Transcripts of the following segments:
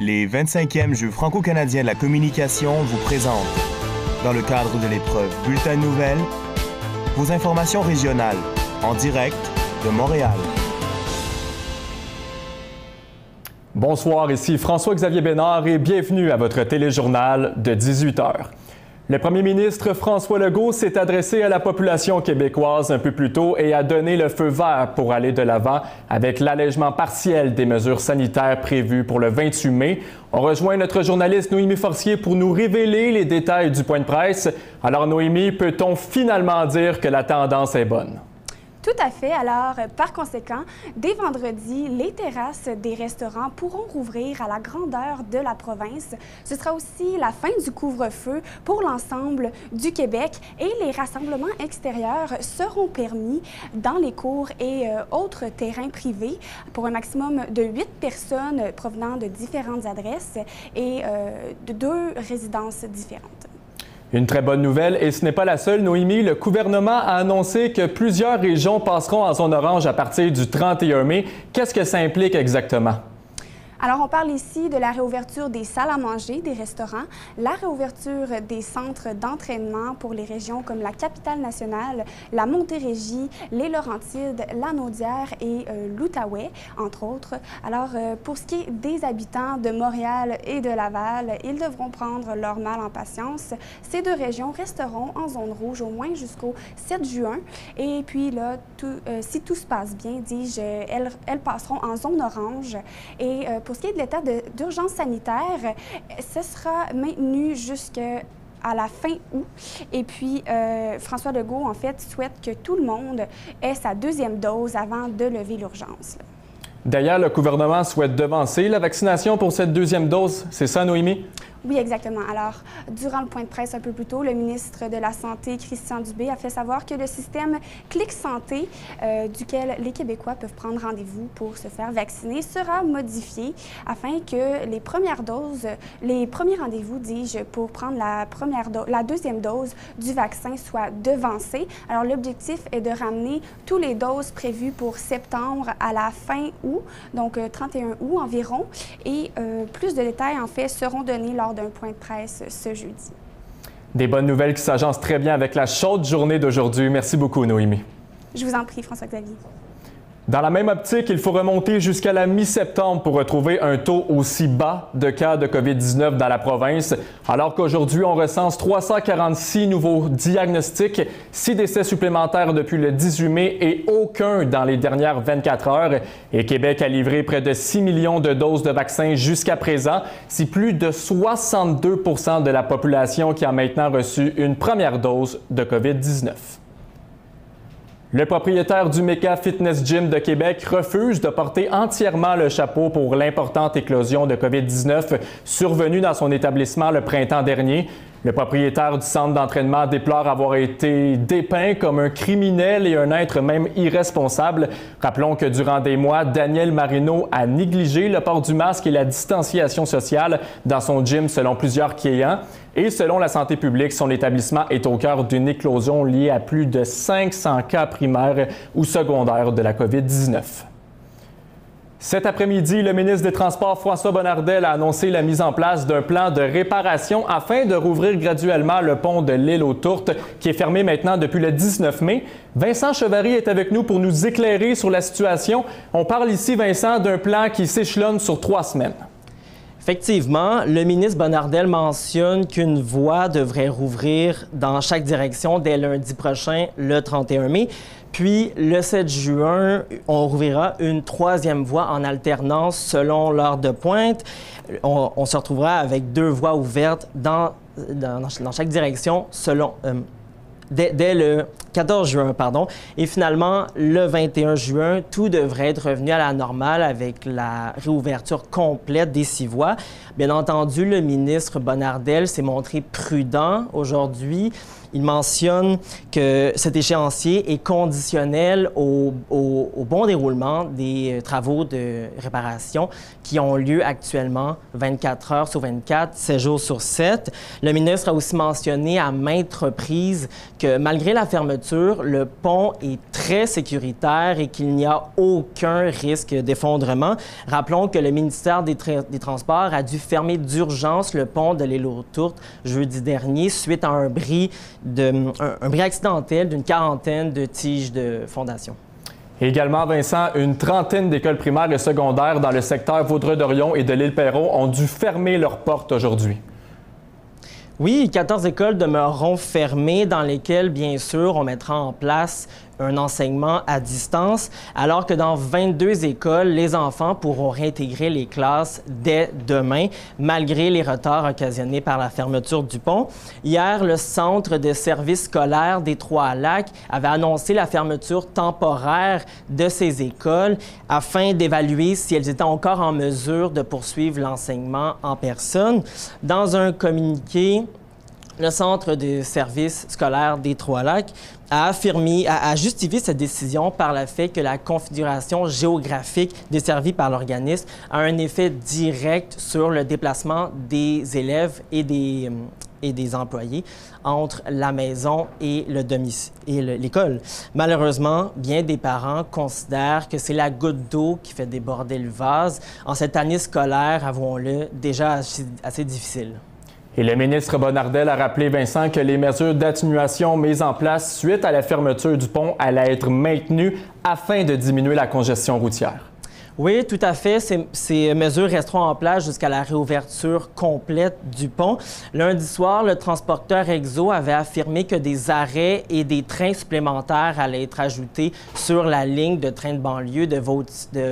Les 25e Jeux franco-canadiens de la communication vous présentent, dans le cadre de l'épreuve Bulletin de nouvelles, vos informations régionales, en direct de Montréal. Bonsoir, ici François-Xavier Bénard et bienvenue à votre téléjournal de 18h. Le premier ministre François Legault s'est adressé à la population québécoise un peu plus tôt et a donné le feu vert pour aller de l'avant avec l'allègement partiel des mesures sanitaires prévues pour le 28 mai. On rejoint notre journaliste Noémie Forcier pour nous révéler les détails du point de presse. Alors Noémie, peut-on finalement dire que la tendance est bonne? Tout à fait. Alors, par conséquent, dès vendredi, les terrasses des restaurants pourront rouvrir à la grandeur de la province. Ce sera aussi la fin du couvre-feu pour l'ensemble du Québec et les rassemblements extérieurs seront permis dans les cours et autres terrains privés pour un maximum de 8 personnes provenant de différentes adresses et de 2 résidences différentes. Une très bonne nouvelle, et ce n'est pas la seule, Noémie. Le gouvernement a annoncé que plusieurs régions passeront en zone orange à partir du 31 mai. Qu'est-ce que ça implique exactement? Alors, on parle ici de la réouverture des salles à manger, des restaurants, la réouverture des centres d'entraînement pour les régions comme la Capitale-Nationale, la Montérégie, les Laurentides, la Naudière et l'Outaouais, entre autres. Alors, pour ce qui est des habitants de Montréal et de Laval, ils devront prendre leur mal en patience. Ces 2 régions resteront en zone rouge au moins jusqu'au 7 juin. Et puis là, si tout se passe bien, dis-je, elles passeront en zone orange. Et pour ce qui est de l'état d'urgence sanitaire, ce sera maintenu jusqu'à la fin août. Et puis, François Legault, en fait, souhaite que tout le monde ait sa 2e dose avant de lever l'urgence. D'ailleurs, le gouvernement souhaite devancer la vaccination pour cette 2e dose. C'est ça, Noémie? Oui, exactement. Alors, durant le point de presse un peu plus tôt, le ministre de la Santé, Christian Dubé, a fait savoir que le système Clic Santé, duquel les Québécois peuvent prendre rendez-vous pour se faire vacciner, sera modifié afin que les premiers rendez-vous, dis-je, pour prendre la 2e dose du vaccin soient devancés. Alors, l'objectif est de ramener tous les doses prévues pour septembre à la fin août, donc 31 août environ. Et plus de détails, en fait, seront donnés lors d'un point de presse ce jeudi. Des bonnes nouvelles qui s'agencent très bien avec la chaude journée d'aujourd'hui. Merci beaucoup, Noémie. Je vous en prie, François-Xavier. Dans la même optique, il faut remonter jusqu'à la mi-septembre pour retrouver un taux aussi bas de cas de COVID-19 dans la province, alors qu'aujourd'hui, on recense 346 nouveaux diagnostics, 6 décès supplémentaires depuis le 18 mai et aucun dans les dernières 24 heures. Et Québec a livré près de 6 millions de doses de vaccins jusqu'à présent. C'est plus de 62 % de la population qui a maintenant reçu une première dose de COVID-19. Le propriétaire du Mecca Fitness Gym de Québec refuse de porter entièrement le chapeau pour l'importante éclosion de COVID-19 survenue dans son établissement le printemps dernier. Le propriétaire du centre d'entraînement déplore avoir été dépeint comme un criminel et un être même irresponsable. Rappelons que durant des mois, Daniel Marino a négligé le port du masque et la distanciation sociale dans son gym selon plusieurs clients. Et selon la santé publique, son établissement est au cœur d'une éclosion liée à plus de 500 cas primaires ou secondaires de la COVID-19. Cet après-midi, le ministre des Transports, François Bonnardel, a annoncé la mise en place d'un plan de réparation afin de rouvrir graduellement le pont de l'Île aux Tourtes, qui est fermé maintenant depuis le 19 mai. Vincent Chevary est avec nous pour nous éclairer sur la situation. On parle ici, Vincent, d'un plan qui s'échelonne sur 3 semaines. Effectivement, le ministre Bonnardel mentionne qu'une voie devrait rouvrir dans chaque direction dès lundi prochain, le 31 mai. Puis, le 7 juin, on rouvrira une 3e voie en alternance selon l'heure de pointe. On se retrouvera avec 2 voies ouvertes dans chaque direction selon... Dès le 14 juin, pardon. Et finalement, le 21 juin, tout devrait être revenu à la normale avec la réouverture complète des 6 voies. Bien entendu, le ministre Bonnardel s'est montré prudent aujourd'hui. Il mentionne que cet échéancier est conditionnel au bon déroulement des travaux de réparation qui ont lieu actuellement 24 heures sur 24, 7 jours sur 7. Le ministre a aussi mentionné à maintes reprises que malgré la fermeture fermeture, le pont est très sécuritaire et qu'il n'y a aucun risque d'effondrement. Rappelons que le ministère des Transports a dû fermer d'urgence le pont de l'île aux Tourtes jeudi dernier suite à un bris accidentel d'une quarantaine de tiges de fondation. Également, Vincent, une trentaine d'écoles primaires et secondaires dans le secteur Vaudreuil-Dorion et de l'île Perrot ont dû fermer leurs portes aujourd'hui. Oui, 14 écoles demeureront fermées dans lesquelles, bien sûr, on mettra en place un enseignement à distance, alors que dans 22 écoles, les enfants pourront réintégrer les classes dès demain, malgré les retards occasionnés par la fermeture du pont. Hier, le Centre de services scolaires des Trois-Lacs avait annoncé la fermeture temporaire de ces écoles afin d'évaluer si elles étaient encore en mesure de poursuivre l'enseignement en personne. Dans un communiqué, le Centre de services scolaires des Trois-Lacs a justifié cette décision par le fait que la configuration géographique desservie par l'organisme a un effet direct sur le déplacement des élèves et des employés entre la maison et l'école. Malheureusement, bien des parents considèrent que c'est la goutte d'eau qui fait déborder le vase en cette année scolaire, avouons-le, déjà assez difficile. Et le ministre Bonnardel a rappelé, Vincent, que les mesures d'atténuation mises en place suite à la fermeture du pont allaient être maintenues afin de diminuer la congestion routière. Oui, tout à fait. Ces mesures resteront en place jusqu'à la réouverture complète du pont. Lundi soir, le transporteur EXO avait affirmé que des arrêts et des trains supplémentaires allaient être ajoutés sur la ligne de train de banlieue de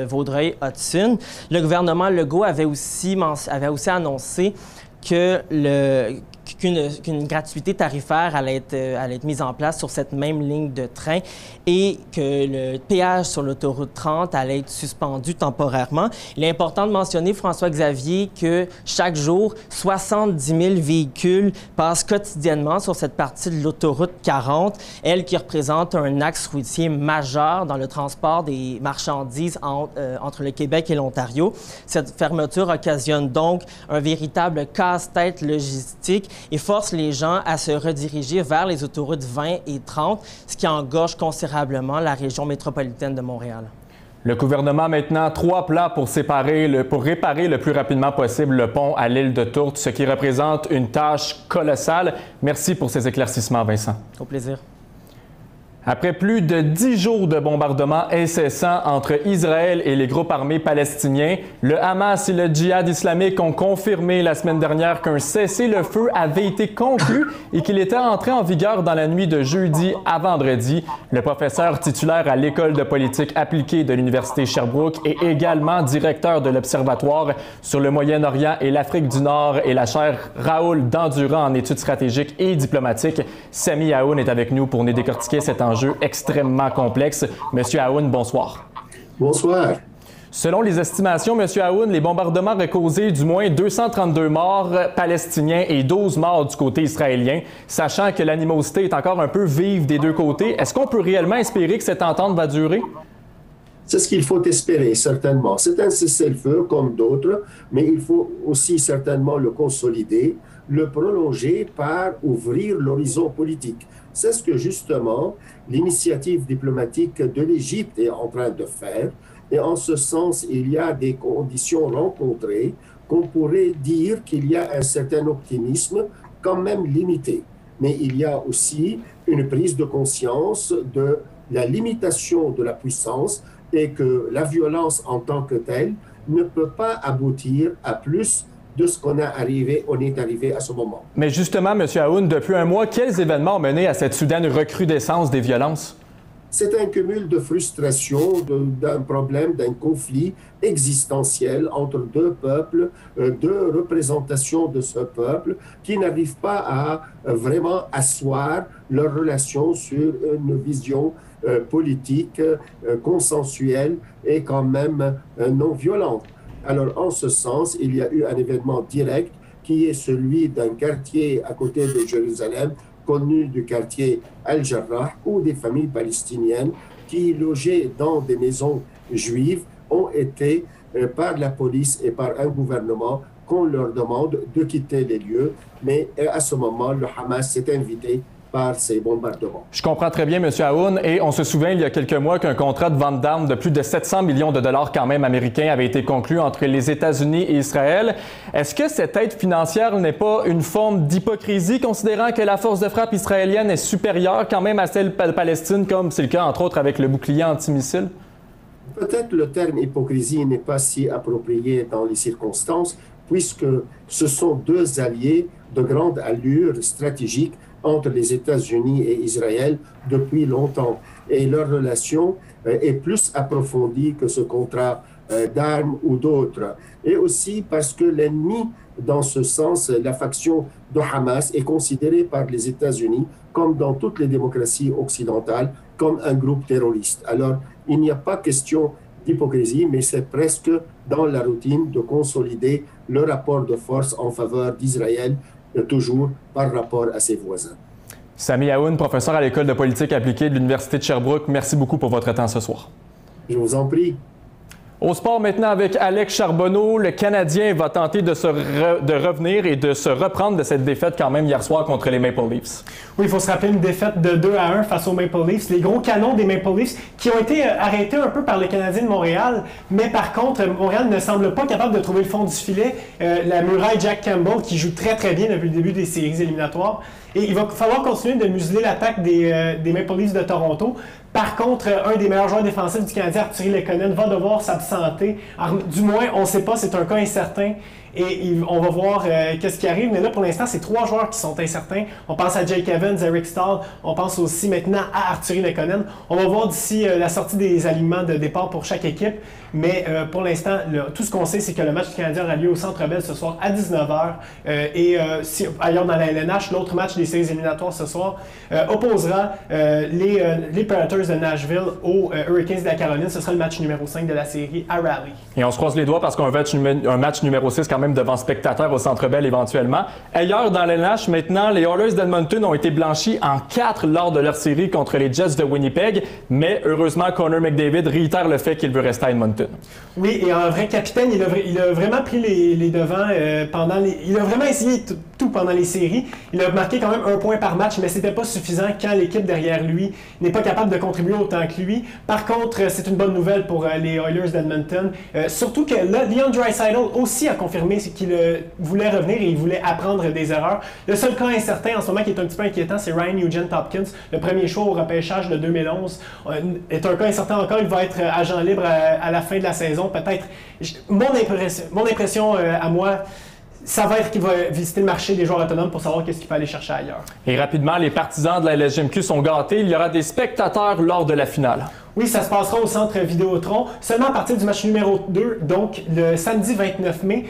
Vaudreuil-Hudson. Le gouvernement Legault avait aussi annoncé qu'une gratuité tarifaire allait être mise en place sur cette même ligne de train et que le péage sur l'autoroute 30 allait être suspendu temporairement. Il est important de mentionner, François-Xavier, que chaque jour, 70 000 véhicules passent quotidiennement sur cette partie de l'autoroute 40, elle qui représente un axe routier majeur dans le transport des marchandises entre le Québec et l'Ontario. Cette fermeture occasionne donc un véritable casse-tête logistique et force les gens à se rediriger vers les autoroutes 20 et 30, ce qui engorge considérablement la région métropolitaine de Montréal. Le gouvernement a maintenant 3 plans pour réparer le plus rapidement possible le pont à l'île de Tourte, ce qui représente une tâche colossale. Merci pour ces éclaircissements, Vincent. Au plaisir. Après plus de 10 jours de bombardements incessants entre Israël et les groupes armés palestiniens, le Hamas et le Djihad islamique ont confirmé la semaine dernière qu'un cessez-le-feu avait été conclu et qu'il était entré en vigueur dans la nuit de jeudi à vendredi. Le professeur titulaire à l'École de politique appliquée de l'Université Sherbrooke et également directeur de l'Observatoire sur le Moyen-Orient et l'Afrique du Nord et la chaire Raoul Dandurand en études stratégiques et diplomatiques, Sami Aoun est avec nous pour nous décortiquer cet enjeu extrêmement complexe. Monsieur Aoun, bonsoir. Bonsoir. Selon les estimations, Monsieur Aoun, les bombardements auraient causé du moins 232 morts palestiniens et 12 morts du côté israélien, sachant que l'animosité est encore un peu vive des deux côtés. Est-ce qu'on peut réellement espérer que cette entente va durer? C'est ce qu'il faut espérer, certainement. C'est un cessez-le-feu comme d'autres, mais il faut aussi certainement le consolider, le prolonger par ouvrir l'horizon politique. C'est ce que justement l'initiative diplomatique de l'Égypte est en train de faire. Et en ce sens, il y a des conditions rencontrées qu'on pourrait dire qu'il y a un certain optimisme quand même limité. Mais il y a aussi une prise de conscience de la limitation de la puissance et que la violence en tant que telle ne peut pas aboutir à plus de ce qu'on est arrivé à ce moment. Mais justement, M. Aoun, depuis un mois, quels événements ont mené à cette soudaine recrudescence des violences? C'est un cumul de frustration, d'un problème, d'un conflit existentiel entre deux peuples, deux représentations de ce peuple qui n'arrivent pas à vraiment asseoir leur relation sur une vision politique, consensuelle et quand même non violente. Alors, en ce sens, il y a eu un événement direct qui est celui d'un quartier à côté de Jérusalem, connu du quartier Al-Jarrah, où des familles palestiniennes qui logeaient dans des maisons juives ont été, par la police et par un gouvernement, qu'on leur demande de quitter les lieux. Mais à ce moment, le Hamas s'est invité par ces bombardements. Je comprends très bien, M. Aoun, et on se souvient il y a quelques mois qu'un contrat de vente d'armes de plus de 700 millions de dollars quand même américains avait été conclu entre les États-Unis et Israël. Est-ce que cette aide financière n'est pas une forme d'hypocrisie, considérant que la force de frappe israélienne est supérieure quand même à celle de Palestine, comme c'est le cas entre autres avec le bouclier antimissile? Peut-être le terme hypocrisie n'est pas si approprié dans les circonstances, puisque ce sont deux alliés de grande allure stratégique entre les États-Unis et Israël depuis longtemps. Et leur relation est plus approfondie que ce contrat d'armes ou d'autres. Et aussi parce que l'ennemi, dans ce sens, la faction de Hamas, est considérée par les États-Unis, comme dans toutes les démocraties occidentales, comme un groupe terroriste. Alors, il n'y a pas question d'hypocrisie, mais c'est presque dans la routine de consolider le rapport de force en faveur d'Israël, toujours par rapport à ses voisins. Sami Aoun, professeur à l'École de politique appliquée de l'Université de Sherbrooke, merci beaucoup pour votre temps ce soir. Je vous en prie. Au sport maintenant avec Alex Charbonneau, le Canadien va tenter de revenir et de se reprendre de cette défaite quand même hier soir contre les Maple Leafs. Oui, il faut se rappeler une défaite de 2-1 face aux Maple Leafs. Les gros canons des Maple Leafs qui ont été arrêtés un peu par le Canadien de Montréal, mais par contre, Montréal ne semble pas capable de trouver le fond du filet. La muraille Jack Campbell qui joue très très bien depuis le début des séries éliminatoires. Et il va falloir continuer de museler l'attaque des Maple Leafs de Toronto. Par contre, un des meilleurs joueurs défensifs du Canadien, Artturi Lehkonen, va devoir s'absenter. Du moins, on ne sait pas, c'est un cas incertain. Et on va voir qu'est-ce qui arrive. Mais là, pour l'instant, c'est 3 joueurs qui sont incertains. On pense à Jake Evans, Eric Staal. On pense aussi maintenant à Artturi Lehkonen. On va voir d'ici la sortie des alignements de départ pour chaque équipe. Mais pour l'instant, tout ce qu'on sait, c'est que le match du Canadien aura lieu au Centre Bell ce soir à 19h. Ailleurs dans la LNH, l'autre match des séries éliminatoires ce soir opposera les Predators de Nashville aux Hurricanes de la Caroline. Ce sera le match numéro 5 de la série à Raleigh. Et on se croise les doigts parce qu'un match numéro 6 quand même devant spectateurs au Centre Bell éventuellement. Ailleurs dans la LNH, maintenant, les Oilers d'Edmonton ont été blanchis en 4 lors de leur série contre les Jets de Winnipeg. Mais heureusement, Connor McDavid réitère le fait qu'il veut rester à Edmonton. Oui, et un vrai capitaine, il a vraiment pris les devants il a vraiment essayé tout pendant les séries. Il a marqué quand même 1 point par match, mais c'était pas suffisant quand l'équipe derrière lui n'est pas capable de contribuer autant que lui. Par contre, c'est une bonne nouvelle pour les Oilers d'Edmonton. Surtout que là, Leon Draisaitl aussi a confirmé qu'il voulait revenir et il voulait apprendre des erreurs. Le seul cas incertain en ce moment qui est un petit peu inquiétant, c'est Ryan Nugent-Hopkins. Le premier choix au repêchage de 2011 est un cas incertain encore. Il va être agent libre à la fin de la saison. Peut-être, mon impression à moi, ça va être qu'il va visiter le marché des joueurs autonomes pour savoir qu'est-ce qu'il peut aller chercher ailleurs. Et rapidement, les partisans de la LSGMQ sont gâtés. Il y aura des spectateurs lors de la finale. Oui, ça se passera au centre Vidéotron, seulement à partir du match numéro 2, donc le samedi 29 mai.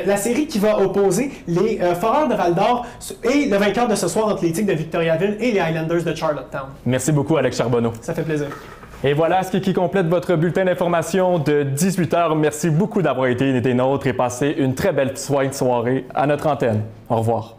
La série qui va opposer les Foreurs de Val-d'Or et le vainqueur de ce soir entre les Tigres de Victoriaville et les Highlanders de Charlottetown. Merci beaucoup, Alex Charbonneau. Ça fait plaisir. Et voilà ce qui complète votre bulletin d'information de 18h. Merci beaucoup d'avoir été des nôtres et passé une très belle soirée à notre antenne. Au revoir.